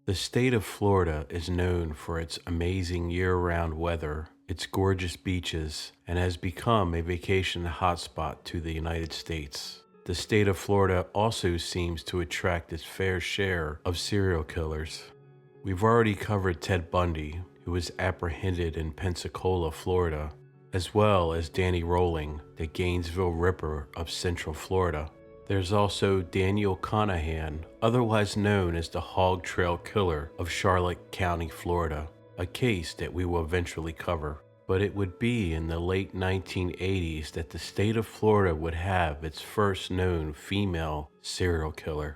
The state of Florida is known for its amazing year-round weather, its gorgeous beaches, and has become a vacation hotspot to the United States. The state of Florida also seems to attract its fair share of serial killers. We've already covered Ted Bundy, who was apprehended in Pensacola, Florida, as well as Danny Rolling, the Gainesville Ripper of Central Florida. There's also Daniel Conahan, otherwise known as the Hog Trail Killer of Charlotte County, Florida, a case that we will eventually cover. But it would be in the late 1980s that the state of Florida would have its first known female serial killer.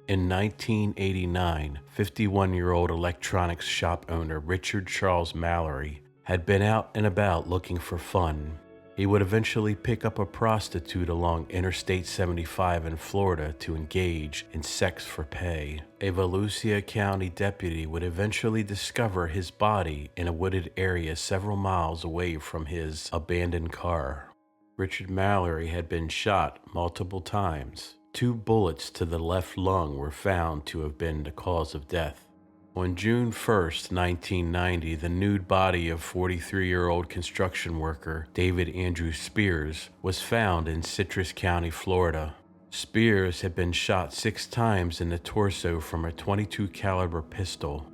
In 1989, 51-year-old electronics shop owner Richard Charles Mallory had been out and about looking for fun. He would eventually pick up a prostitute along Interstate 75 in Florida to engage in sex for pay. A Volusia County deputy would eventually discover his body in a wooded area several miles away from his abandoned car. Richard Mallory had been shot multiple times. 2 bullets to the left lung were found to have been the cause of death. On June 1st, 1990, the nude body of 43-year-old construction worker David Andrew Spears was found in Citrus County, Florida. Spears had been shot 6 times in the torso from a .22 caliber pistol.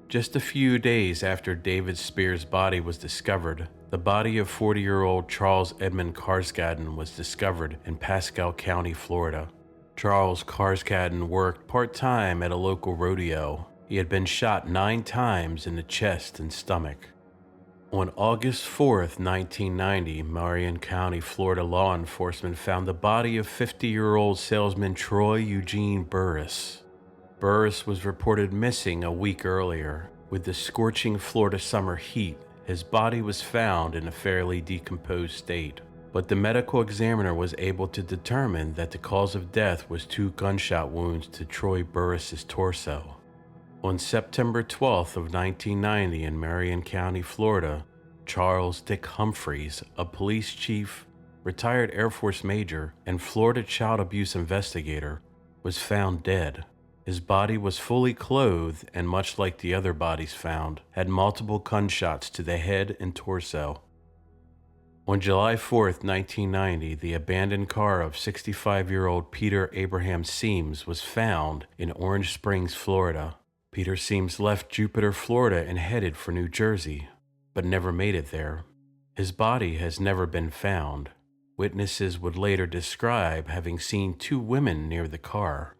Just a few days after David Spears' body was discovered, the body of 40-year-old Charles Edmund Carsgadden was discovered in Pascal County, Florida. Charles Carsgadden worked part-time at a local rodeo. He had been shot 9 times in the chest and stomach. On August 4th, 1990, Marion County, Florida law enforcement found the body of 50-year-old salesman Troy Eugene Burris. Burris was reported missing a week earlier. With the scorching Florida summer heat, his body was found in a fairly decomposed state. But the medical examiner was able to determine that the cause of death was 2 gunshot wounds to Troy Burris's torso. On September 12th of 1990 in Marion County, Florida, Charles Dick Humphreys, a police chief, retired Air Force major, and Florida child abuse investigator, was found dead. His body was fully clothed and, much like the other bodies found, had multiple gunshots to the head and torso. On July 4th, 1990, the abandoned car of 65-year-old Peter Abraham Seams was found in Orange Springs, Florida. Peter Seams left Jupiter, Florida and headed for New Jersey, but never made it there. His body has never been found. Witnesses would later describe having seen 2 women near the car.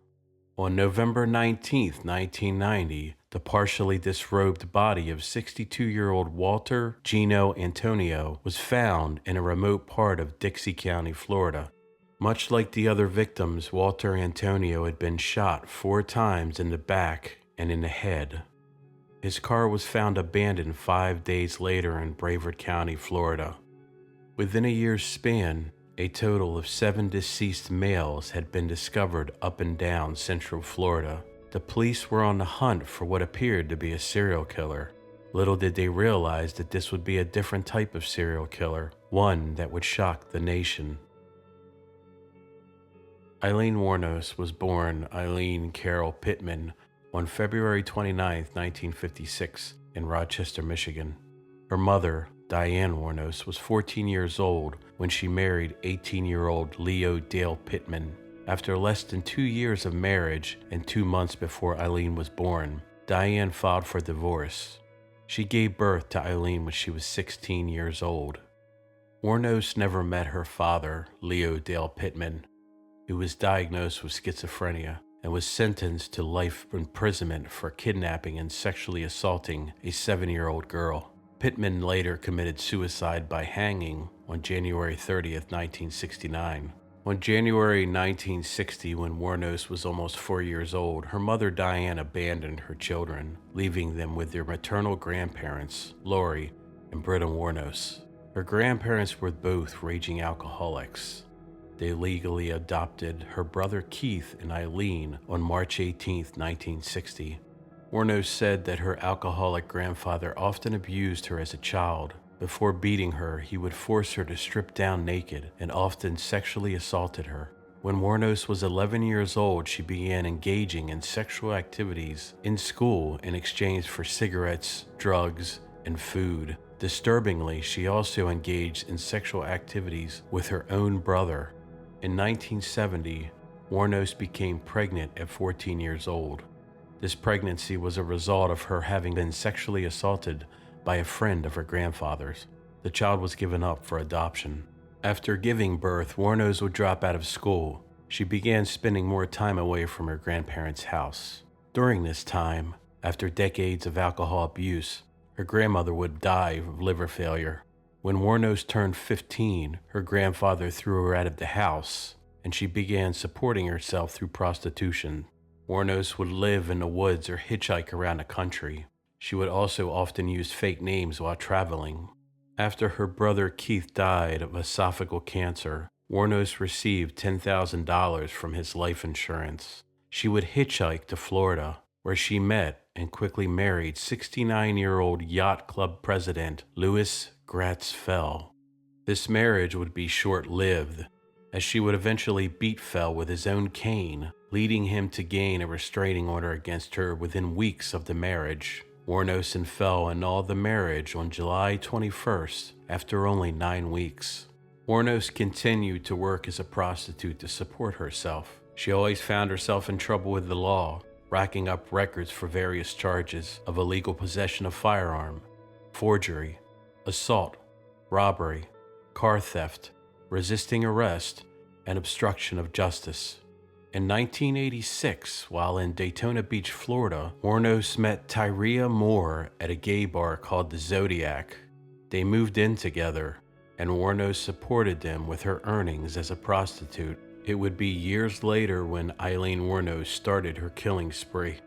On November 19, 1990, the partially disrobed body of 62-year-old Walter Gino Antonio was found in a remote part of Dixie County, Florida. Much like the other victims, Walter Antonio had been shot 4 times in the back and in the head. His car was found abandoned 5 days later in Brevard County, Florida. Within a year's span, a total of 7 deceased males had been discovered up and down Central Florida. The police were on the hunt for what appeared to be a serial killer. Little did they realize that this would be a different type of serial killer, one that would shock the nation. Aileen Wuornos was born Aileen Carol Pittman on February 29, 1956, in Rochester, Michigan. Her mother, Diane Wuornos, was 14 years old when she married 18-year-old Leo Dale Pittman. After less than 2 years of marriage and 2 months before Aileen was born, Diane filed for divorce. She gave birth to Aileen when she was 16 years old. Wuornos never met her father, Leo Dale Pittman, who was diagnosed with schizophrenia and was sentenced to life imprisonment for kidnapping and sexually assaulting a 7-year-old girl. Pittman later committed suicide by hanging on January 30th, 1969. On January 1960, when Wuornos was almost 4 years old, her mother Diane abandoned her children, leaving them with their maternal grandparents, Lori and Britta Wuornos. Her grandparents were both raging alcoholics. They legally adopted her brother Keith and Aileen on March 18, 1960. Wuornos said that her alcoholic grandfather often abused her as a child. Before beating her, he would force her to strip down naked and often sexually assaulted her. When Wuornos was 11 years old, she began engaging in sexual activities in school in exchange for cigarettes, drugs, and food. Disturbingly, she also engaged in sexual activities with her own brother. In 1970, Wuornos became pregnant at 14 years old. This pregnancy was a result of her having been sexually assaulted by a friend of her grandfather's. The child was given up for adoption. After giving birth, Wuornos would drop out of school. She began spending more time away from her grandparents' house. During this time, after decades of alcohol abuse, her grandmother would die of liver failure. When Wuornos turned 15, her grandfather threw her out of the house, and she began supporting herself through prostitution. Wuornos would live in the woods or hitchhike around the country. She would also often use fake names while traveling. After her brother Keith died of esophageal cancer, Wuornos received $10,000 from his life insurance. She would hitchhike to Florida, where she met and quickly married 69-year-old yacht club president Louis Gratz Fell. This marriage would be short-lived, as she would eventually beat Fell with his own cane, leading him to gain a restraining order against her within weeks of the marriage. Wuornos and Fell annulled the marriage on July 21st after only 9 weeks. Wuornos continued to work as a prostitute to support herself. She always found herself in trouble with the law, racking up records for various charges of illegal possession of firearm, forgery, assault, robbery, car theft, resisting arrest, and obstruction of justice. In 1986, while in Daytona Beach, Florida, Wuornos met Tyria Moore at a gay bar called the Zodiac. They moved in together, and Wuornos supported them with her earnings as a prostitute. It would be years later when Aileen Wuornos started her killing spree.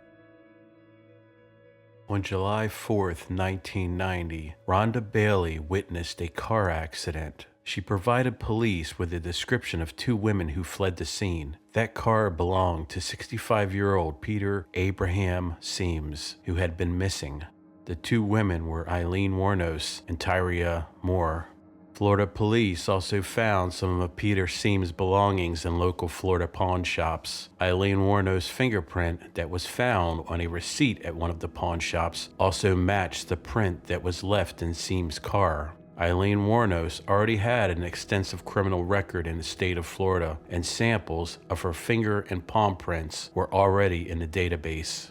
On July 4th, 1990, Rhonda Bailey witnessed a car accident. She provided police with a description of 2 women who fled the scene. That car belonged to 65-year-old Peter Abraham Seams, who had been missing. The 2 women were Aileen Wuornos and Tyria Moore. Florida police also found some of Peter Seams' belongings in local Florida pawn shops. Aileen Wuornos' fingerprint that was found on a receipt at one of the pawn shops also matched the print that was left in Seams' car. Aileen Wuornos already had an extensive criminal record in the state of Florida, and samples of her finger and palm prints were already in the database.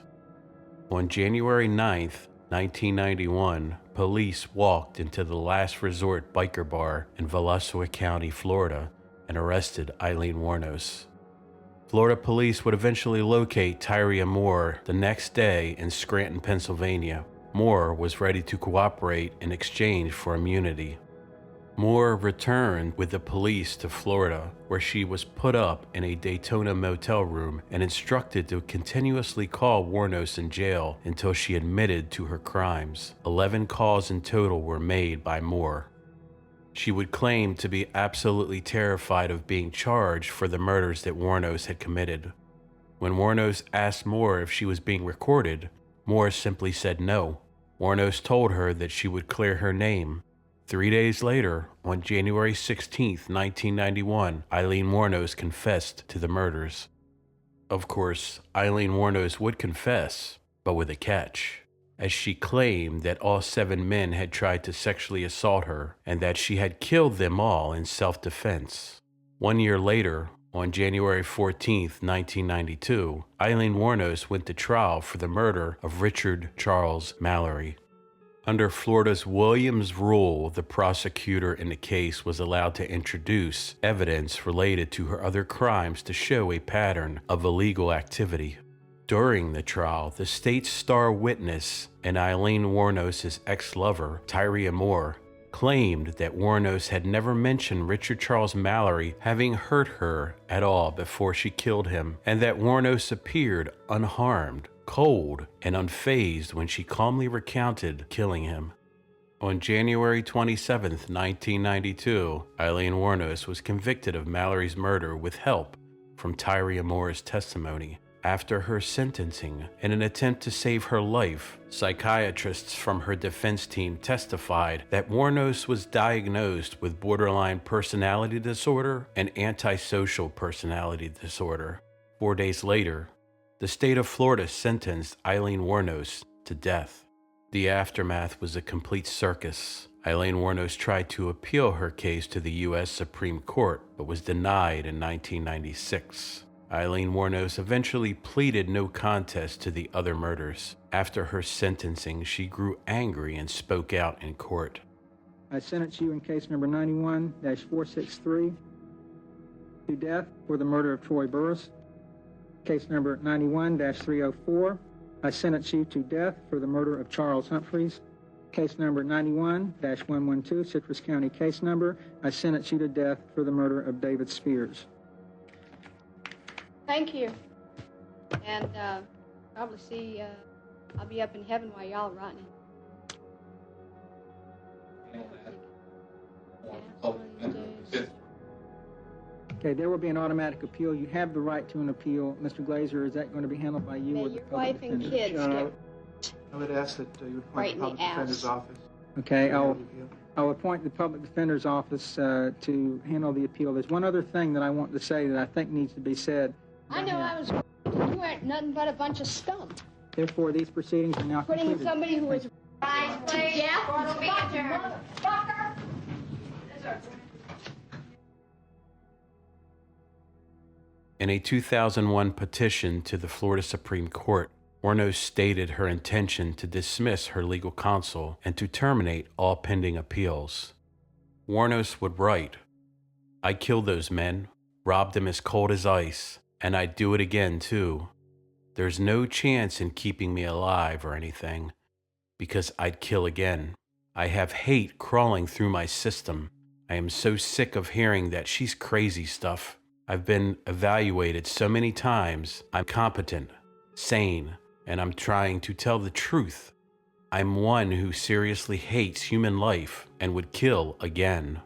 On January 9th, 1991, police walked into the Last Resort biker bar in Vallejo County, Florida, and arrested Aileen Wuornos. Florida police would eventually locate Tyria Moore the next day in Scranton, Pennsylvania. Moore was ready to cooperate in exchange for immunity. Moore returned with the police to Florida, where she was put up in a Daytona motel room and instructed to continuously call Wuornos in jail until she admitted to her crimes. 11 calls in total were made by Moore. She would claim to be absolutely terrified of being charged for the murders that Wuornos had committed. When Wuornos asked Moore if she was being recorded, Moore simply said no. Wuornos told her that she would clear her name. 3 days later, on January 16, 1991, Aileen Wuornos confessed to the murders. Of course, Aileen Wuornos would confess, but with a catch, as she claimed that all 7 men had tried to sexually assault her and that she had killed them all in self-defense. 1 year later, on January 14, 1992, Aileen Wuornos went to trial for the murder of Richard Charles Mallory. Under Florida's Williams rule, the prosecutor in the case was allowed to introduce evidence related to her other crimes to show a pattern of illegal activity. During the trial, the state's star witness and Aileen Wuornos' ex-lover, Tyria Moore, claimed that Wuornos had never mentioned Richard Charles Mallory having hurt her at all before she killed him, and that Wuornos appeared unharmed, cold, and unfazed when she calmly recounted killing him. On January 27, 1992, Aileen Wuornos was convicted of Mallory's murder with help from Tyria Moore's testimony. After her sentencing, in an attempt to save her life, psychiatrists from her defense team testified that Wuornos was diagnosed with borderline personality disorder and antisocial personality disorder. 4 days later, the state of Florida sentenced Aileen Wuornos to death. The aftermath was a complete circus. Aileen Wuornos tried to appeal her case to the U.S. Supreme Court, but was denied in 1996. Aileen Wuornos eventually pleaded no contest to the other murders. After her sentencing, she grew angry and spoke out in court. I sentence you in case number 91-463 to death for the murder of Troy Burris. Case number 91-304, I sentence you to death for the murder of Charles Humphreys. Case number 91-112, Citrus County case number, I sentence you to death for the murder of David Spears. Thank you. And probably see, I'll be up in heaven while y'all are rotting. Okay, there will be an automatic appeal. You have the right to an appeal. Mr. Glazer, is that going to be handled by you or the Your public wife and defender? kids get I would ask that you would right appoint the in the public defender's ass. office. Okay, I'll appoint the public defender's office to handle the appeal. There's one other thing that I want to say that I think needs to be said. I know I was you weren't nothing but a bunch of scum. Therefore, these proceedings are now Putting completed. somebody who was Guys, please, death, court will be fucking adjourned. motherfucker. In a 2001 petition to the Florida Supreme Court, Wuornos stated her intention to dismiss her legal counsel and to terminate all pending appeals. Wuornos would write, "I killed those men, robbed them as cold as ice, and I'd do it again too. There's no chance in keeping me alive or anything, because I'd kill again. I have hate crawling through my system. I am so sick of hearing that she's crazy stuff. I've been evaluated so many times. I'm competent, sane, and I'm trying to tell the truth. I'm one who seriously hates human life and would kill again."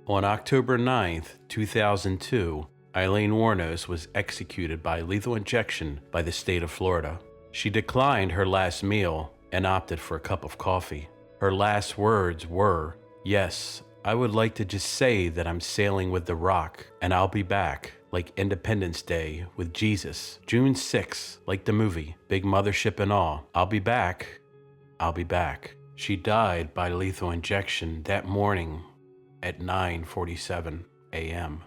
On October 9th, 2002, Aileen Wuornos was executed by lethal injection by the state of Florida. She declined her last meal and opted for a cup of coffee. Her last words were, "Yes, I would like to just say that I'm sailing with the rock, and I'll be back, like Independence Day with Jesus. June 6th, like the movie, big mothership and all. I'll be back. I'll be back." She died by lethal injection that morning at 9:47 a.m.